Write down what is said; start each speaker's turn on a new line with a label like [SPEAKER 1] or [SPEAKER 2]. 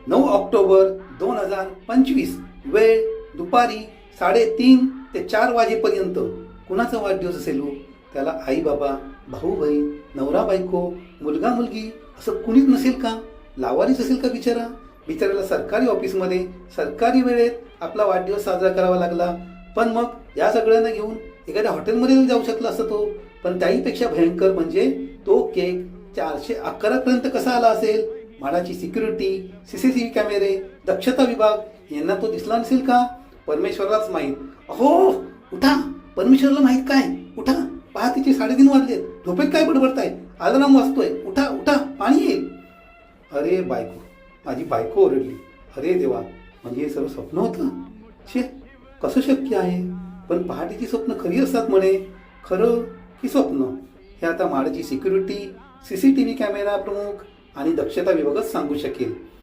[SPEAKER 1] 9 October 2025, वेळ दुपारी 3:30 ते 4 वाजेपर्यंत. कुणाचा वाढदिवस असेल हो? त्याला आई बाबा, भाऊ बहीण, नवरा बायको, मुलगा मुलगी असं कुणीच नसेल का? लावारीच असेल का बिचाऱ्याला सरकारी ऑफिसमध्ये सरकारी वेळेत आपला वाढदिवस साजरा करावा लागला. पण मग या सगळ्यांना घेऊन एखाद्या हॉटेलमध्ये जाऊ शकला असता तो. पण त्याहीपेक्षा भयंकर म्हणजे तो केक 411 पर्यंत कसा आला असेल? म्हाडाची सिक्युरिटी, CCTV कॅमेरे, दक्षता विभाग यांना तो दिसला नसेल का? परमेश्वरालाच माहीत. अहो उठा, परमेश्वराला माहीत काय? उठा, पहाटेचे 3:30 वाजलेत. झोपेत काय बडबडताय? अलार्म वाजतोय. उठा उठा, पाणी येईल. अरे बायको, माझी बायको ओरडली. अरे देवा, म्हणजे हे सर्व स्वप्न होतं? शे, कसं शक्य आहे? पण पहाटेची स्वप्न खरी असतात म्हणे. खरं की स्वप्न हे आता म्हाडाची सिक्युरिटी, CCTV कॅमेरा प्रमुख आणि दक्षता विभागच सांगू शकेल.